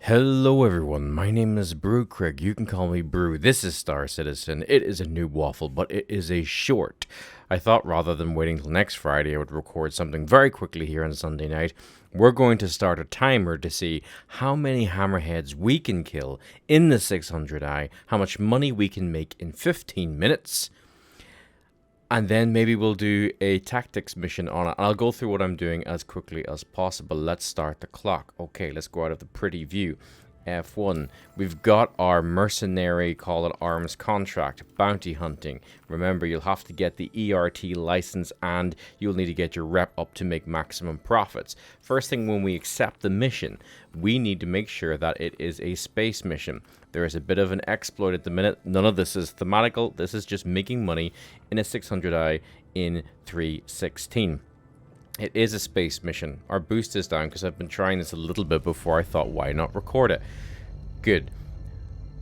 Hello everyone, my name is Brew Craig. You can call me Brew. This is Star Citizen. It is a new waffle, but it is a short. I thought rather than waiting till next Friday, I would record something very quickly here on Sunday night. We're going to start a timer to see how many hammerheads we can kill in the 600i, how much money we can make in 15 minutes. And then maybe we'll do a tactics mission on it. I'll go through what I'm doing as quickly as possible. Let's start the clock. Okay, let's go out of the pretty view. F1. We've got our mercenary, call it arms contract, bounty hunting. Remember, you'll have to get the ERT license and you'll need to get your rep up to make maximum profits. First thing, when we accept the mission, we need to make sure that it is a space mission. There is a bit of an exploit at the minute. None of this is thematical. This is just making money in a 600i in 3.16. It is a space mission. Our boost is down because I've been trying this a little bit before. I thought, why not record it? Good.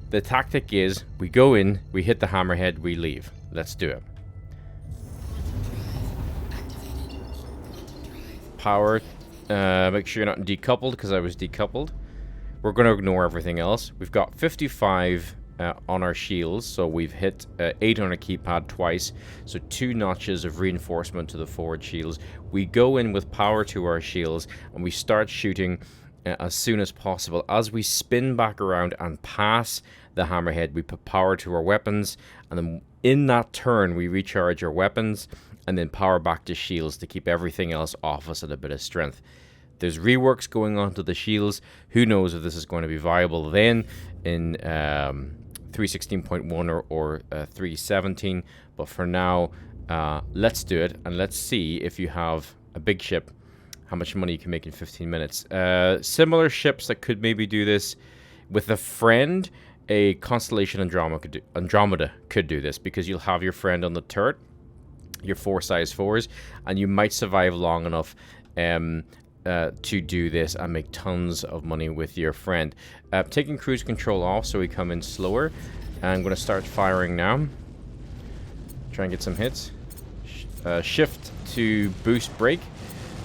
The tactic is we go in, we hit the hammerhead, we leave. Let's do it. Power. Make sure you're not decoupled because I was decoupled. We're going to ignore everything else. We've got 55 on our shields, so we've hit 8 on our keypad twice, so 2 notches of reinforcement to the forward shields. We go in with power to our shields and we start shooting as soon as possible. As we spin back around and pass the hammerhead, we put power to our weapons, and then in that turn we recharge our weapons and then power back to shields to keep everything else off us at a bit of strength. There's reworks going on to the shields. Who knows if this is going to be viable then in 3.16.1 or 3.17. But for now, let's do it. And let's see if you have a big ship, how much money you can make in 15 minutes. Similar ships that could maybe do this with a friend. A Constellation Andromeda could do this because you'll have your friend on the turret, your 4 size 4s, and you might survive long enough to do this and make tons of money with your friend. Taking cruise control off so we come in slower. I'm going to start firing now. Try and get some hits. Shift to boost brake.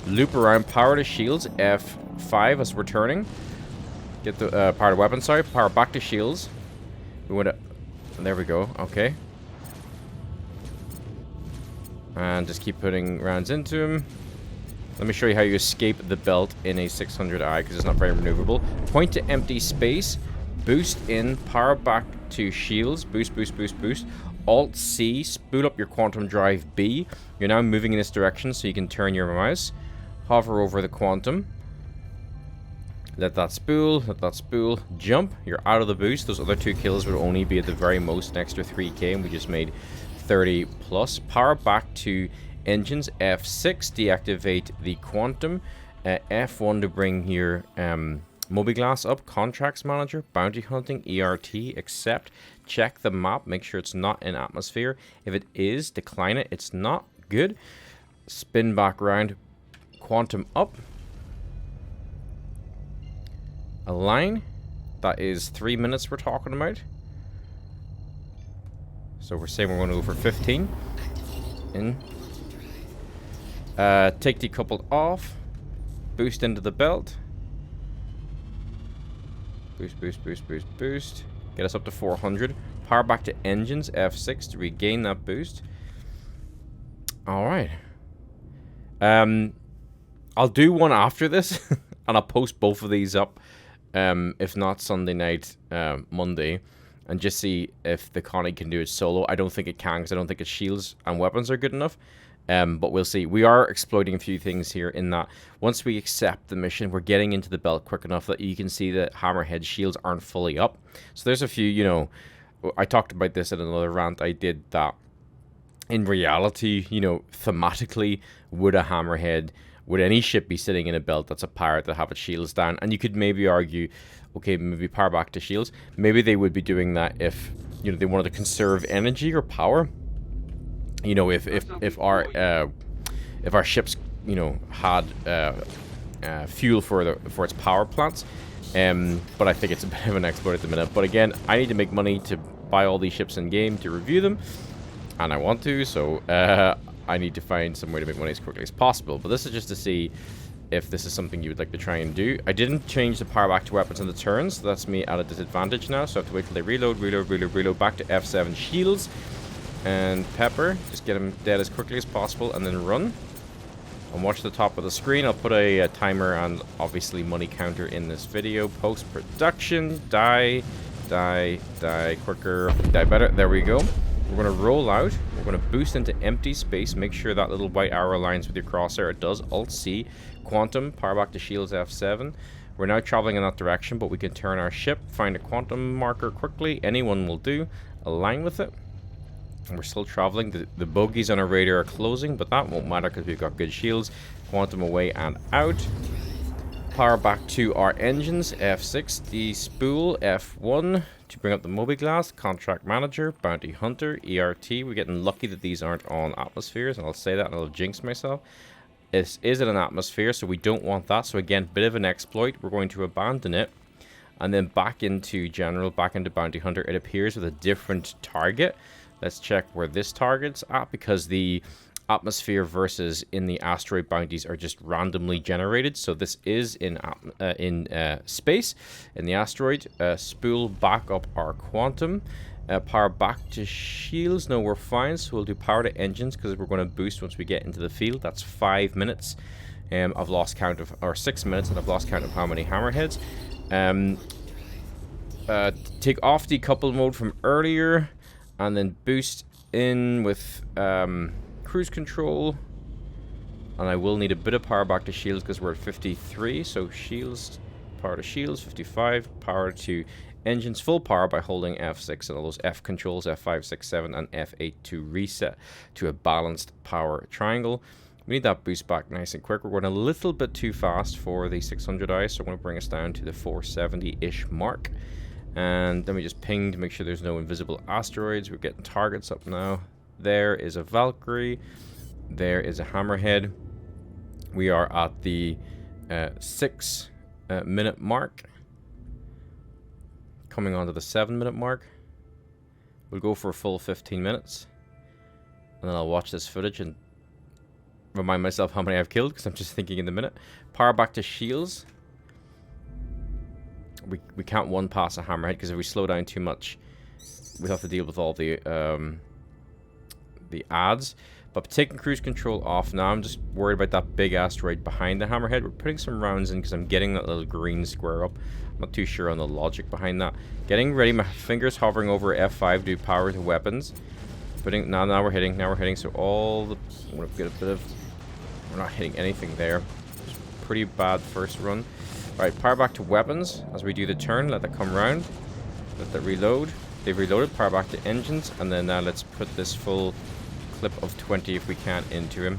Loop around, power to shields. F5 as we're turning. Get the power to weapon, sorry. Power back to shields. We want to... There we go. Okay. And just keep putting rounds into him. Let me show you how you escape the belt in a 600i because it's not very maneuverable. Point to empty space. Boost in. Power back to shields. Boost, boost, boost, boost. Alt-C. Spool up your quantum drive B. You're now moving in this direction so you can turn your mouse. Hover over the quantum. Let that spool. Let that spool. Jump. You're out of the boost. Those other 2 kills would only be at the very most an extra 3k, and we just made 30 plus. Power back to engines. F6 deactivate the quantum. F1 to bring your Mobiglass up. Contracts manager, bounty hunting, ERT, accept. Check the map, make sure it's not in atmosphere. If it is, decline it. It's not good. Spin back around. Quantum up. Align. That is 3 minutes we're talking about. So we're saying we're going to go for 15. In. Take decoupled off. Boost into the belt. Boost, boost, boost, boost, boost. Get us up to 400. Power back to engines. F6 to regain that boost. Alright. I'll do one after this. And I'll post both of these up. If not Sunday night, Monday. And just see if the Connie can do it solo. I don't think it can because I don't think its shields and weapons are good enough. But we'll see. We are exploiting a few things here in that once we accept the mission, we're getting into the belt quick enough that you can see that Hammerhead shields aren't fully up. So there's a few, you know, I talked about this in another rant I did that in reality, you know, thematically, would a Hammerhead, would any ship be sitting in a belt that's a pirate that have its shields down? And you could maybe argue, okay, maybe power back to shields. Maybe they would be doing that if, you know, they wanted to conserve energy or power. You know, if our ships, you know, had fuel for its power plants, but I think it's a bit of an exploit at the minute. But again, I need to make money to buy all these ships in game to review them, and I want to, so I need to find some way to make money as quickly as possible. But this is just to see if this is something you would like to try and do. I didn't change the power back to weapons in the turn, so that's me at a disadvantage now. So I have to wait till they reload, back to F7 shields. And Pepper, just get him dead as quickly as possible and then run. And watch the top of the screen. I'll put a timer and obviously money counter in this video. Post-production, die, quicker, die better. There we go. We're going to roll out. We're going to boost into empty space. Make sure that little white arrow aligns with your crosshair. It does. Alt-C. Quantum. Power back to shields F7. We're now traveling in that direction, but we can turn our ship. Find a quantum marker quickly. Anyone will do. Align with it. And we're still traveling. The bogies on our radar are closing, but that won't matter because we've got good shields. Quantum away and out. Power back to our engines. F6. Despool. F1. To bring up the Mobi-Glass, Contract Manager, Bounty Hunter, ERT. We're getting lucky that these aren't on atmospheres, and I'll say that and I'll jinx myself. This is in an atmosphere, so we don't want that. So again, bit of an exploit. We're going to abandon it. And then back into General, back into Bounty Hunter. It appears with a different target. Let's check where this target's at, because the atmosphere versus in the asteroid bounties are just randomly generated. So this is in space, in the asteroid. Spool back up our quantum. Power back to shields. No, we're fine. So we'll do power to engines because we're going to boost once we get into the field. That's 5 minutes. I've lost count of, or 6 minutes, and I've lost count of how many hammerheads. Take off decouple mode from earlier, and then boost in with cruise control. And I will need a bit of power back to shields because we're at 53. So shields, power to shields, 55. Power to engines, full power by holding F6 and all those F controls, F5, 6, 7, and F8 to reset to a balanced power triangle. We need that boost back nice and quick. We're going a little bit too fast for the 600i, so I'm going to bring us down to the 470-ish mark. And then we just ping to make sure there's no invisible asteroids. We're getting targets up now. There is a Valkyrie. There is a Hammerhead. We are at the 6 minute mark. Coming on to the 7 minute mark. We'll go for a full 15 minutes. And then I'll watch this footage and remind myself how many I've killed, because I'm just thinking in the minute. Power back to shields. We can't one pass a Hammerhead, because if we slow down too much, we have to deal with all the ads. But taking cruise control off now, I'm just worried about that big asteroid behind the Hammerhead. We're putting some rounds in because I'm getting that little green square up. I'm not too sure on the logic behind that. Getting ready, my fingers hovering over F5, do power to weapons. Putting now we're hitting, so all the, I'm gonna get a bit of, we're not hitting anything there. It's pretty bad first run. Alright, power back to weapons as we do the turn, let that come round. Let that reload. They've reloaded, power back to engines, and then now let's put this full clip of 20 if we can into him.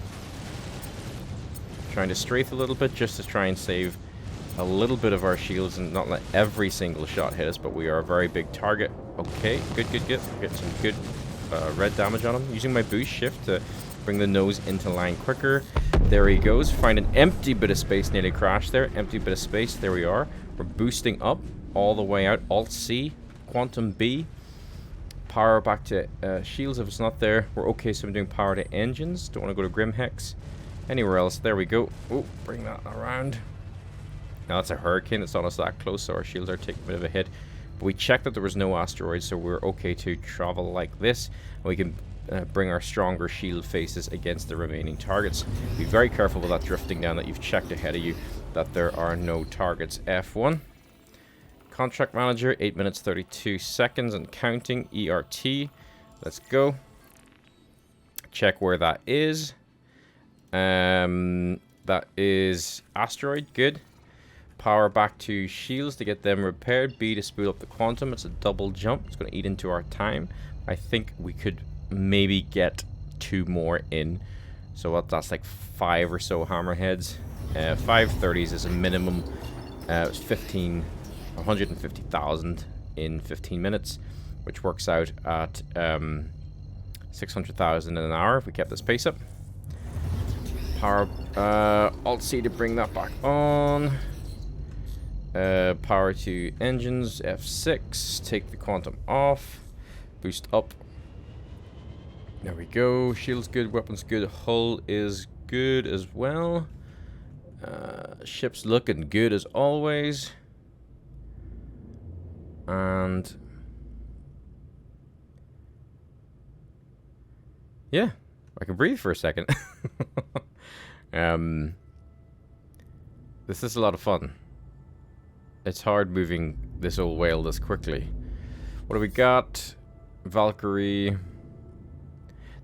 Trying to strafe a little bit just to try and save a little bit of our shields and not let every single shot hit us, but we are a very big target. Okay, good. Getting some good red damage on him. Using my boost shift to bring the nose into line quicker. There he goes. Find an empty bit of space, nearly crashed there. Empty bit of space, there we are. We're boosting up all the way out. Alt-C, Quantum B. Power back to shields if it's not there. We're okay, so I'm doing power to engines. Don't want to go to Grim Hex. Anywhere else. There we go. Oh, bring that around. Now that's a hurricane. It's not us that close, so our shields are taking a bit of a hit. But we checked that there was no asteroids, so we're okay to travel like this. And we can bring our stronger shield faces against the remaining targets. Be very careful with that drifting down, that you've checked ahead of you that there are no targets. F1. Contract Manager, 8 minutes 32 seconds and counting. ERT. Let's go. Check where that is. That is asteroid. Good. Power back to shields to get them repaired. B to spool up the quantum. It's a double jump. It's going to eat into our time. I think we could maybe get 2 more in. So what? That's like 5 or so hammerheads. 530s is a minimum. It's 150,000 in 15 minutes, which works out at 600,000 in an hour if we kept this pace up. Power Alt-C to bring that back on. Power to engines, F6. Take the quantum off. Boost up. There we go. Shield's good, weapons good, hull is good as well. Ship's looking good as always. And yeah, I can breathe for a second. This is a lot of fun. It's hard moving this old whale this quickly. What do we got? Valkyrie.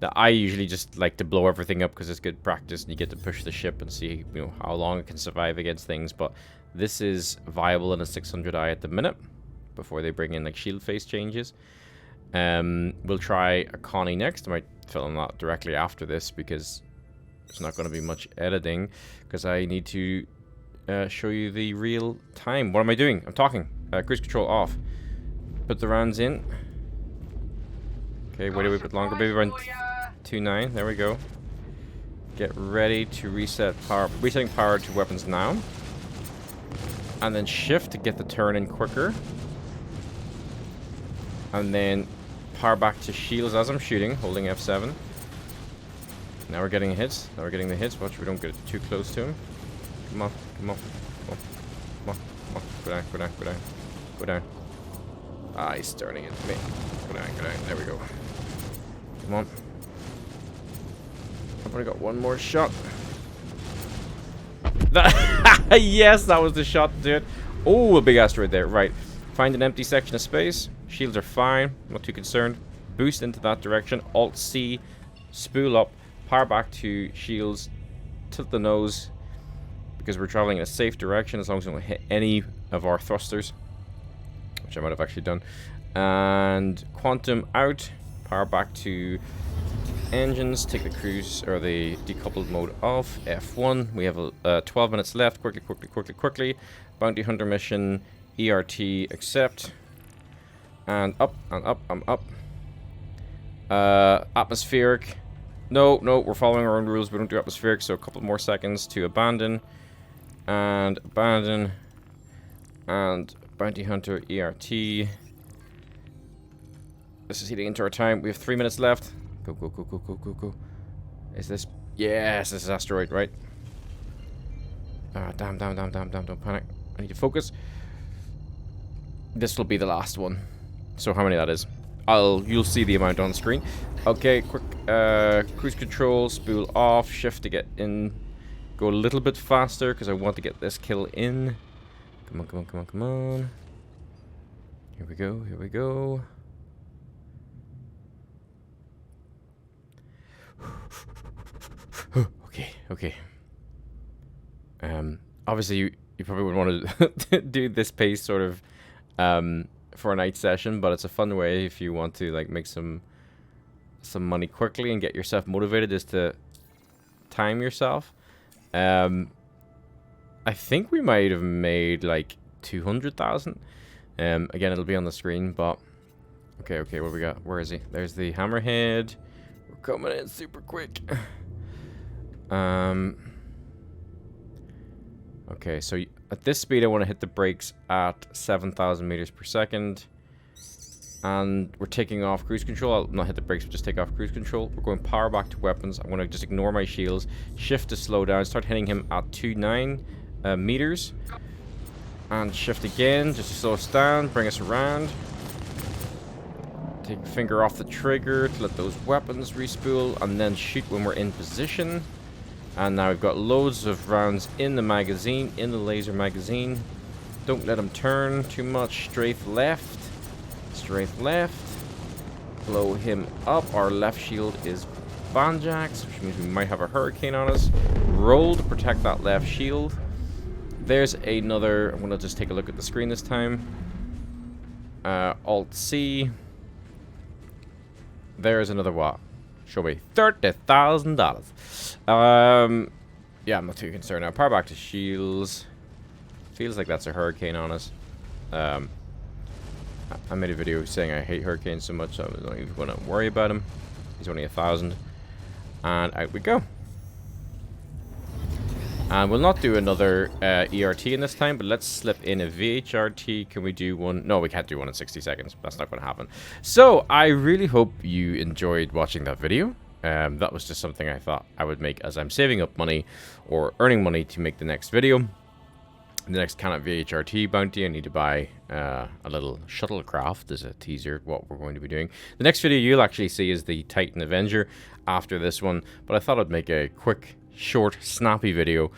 Now, I usually just like to blow everything up because it's good practice and you get to push the ship and see, you know, how long it can survive against things. But this is viable in a 600i at the minute before they bring in like shield face changes. We'll try a Connie next. I might film that directly after this because it's not going to be much editing because I need to show you the real time. What am I doing? I'm talking. Cruise control off. Put the rounds in. Okay, wait a bit longer. Maybe around 2.9. There we go. Get ready to reset power. Resetting power to weapons now. And then shift to get the turn in quicker. And then power back to shields as I'm shooting, holding F7. Now we're getting hits. Now we're getting the hits. Watch we don't get too close to him. Come on, come on, come on, come on, come on. Go down, go down, go down, go down. Ah, he's starting into me. Go down, go down. There we go. Come on. I've only got one more shot. That yes, that was the shot to do it. Oh, a big asteroid there. Right. Find an empty section of space. Shields are fine. Not too concerned. Boost into that direction. Alt-C. Spool up. Power back to shields. Tilt the nose. Because we're traveling in a safe direction as long as we don't hit any of our thrusters. Which I might have actually done. And quantum out. Power back to engines. Take the cruise or the decoupled mode off. F1. We have 12 minutes left. Quickly, quickly, quickly, quickly. Bounty hunter mission. ERT accept. And up and up and up. Atmospheric. No, we're following our own rules. We don't do atmospheric, so a couple more seconds to abandon. And abandon. And bounty hunter ERT. This is heating into our time. We have 3 minutes left. Go, go, go, go, go, go, go. Is this... Yes, this is asteroid, right? Damn, don't panic. I need to focus. This will be the last one. So how many that is? You'll see the amount on screen. Okay, quick cruise control, spool off, shift to get in. Go a little bit faster because I want to get this kill in. Come on, come on, come on, come on. Here we go, here we go. Okay. Obviously you probably would want to do this pace sort of for a night session, but it's a fun way if you want to like make some money quickly and get yourself motivated is to time yourself. I think we might have made like 200,000. Again, it'll be on the screen, but okay, what we got? Where is he? There's the Hammerhead. We're coming in super quick. Okay, so at this speed, I want to hit the brakes at 7,000 meters per second. And we're taking off cruise control. I'll not hit the brakes, but just take off cruise control. We're going power back to weapons. I'm going to just ignore my shields. Shift to slow down. Start hitting him at 2.9 meters. And shift again, just to slow us down. Bring us around. Take finger off the trigger to let those weapons respool. And then shoot when we're in position. And now we've got loads of rounds in the magazine, in the laser magazine. Don't let them turn too much. Strafe left. Strafe left. Blow him up. Our left shield is banjacks, which means we might have a hurricane on us. Roll to protect that left shield. There's another. I'm going to just take a look at the screen this time. Alt-C. There's another what? Show me $30,000. Yeah, I'm not too concerned now. Power back to shields. Feels like that's a hurricane on us. I made a video saying I hate hurricanes so much, so I don't even want to worry about him. He's only 1,000. And out we go. And we'll not do another ERT in this time, but let's slip in a VHRT. Can we do one? No, we can't do one in 60 seconds. That's not going to happen. So, I really hope you enjoyed watching that video. That was just something I thought I would make as I'm saving up money or earning money to make the next video. The next kind of VHRT bounty, I need to buy a little shuttlecraft as a teaser what we're going to be doing. The next video you'll actually see is the Titan Avenger after this one, but I thought I'd make a quick, short, snappy video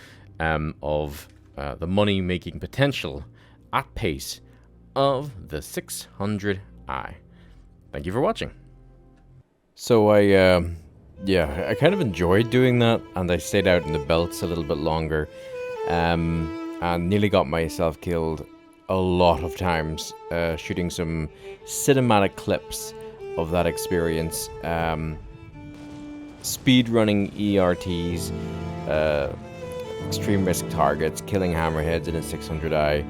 of the money-making potential at pace of the 600i. Thank you for watching. So I kind of enjoyed doing that, and I stayed out in the belts a little bit longer. And nearly got myself killed a lot of times shooting some cinematic clips of that experience. Speedrunning ERTs, extreme risk targets, killing hammerheads in a 600i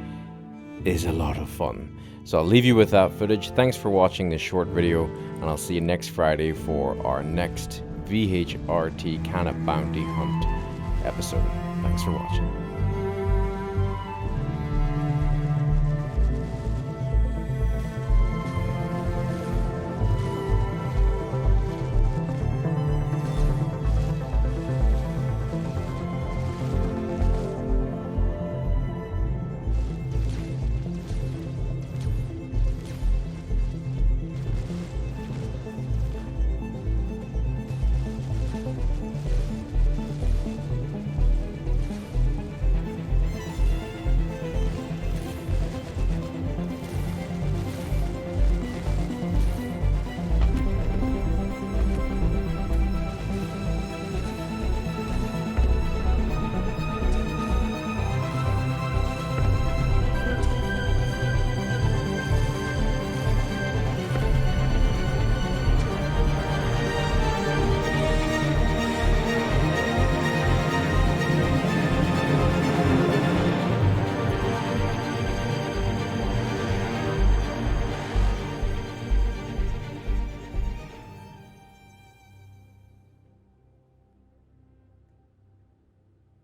is a lot of fun. So I'll leave you with that footage. Thanks for watching this short video, and I'll see you next Friday for our next VHRT kind of bounty hunt episode. Thanks for watching.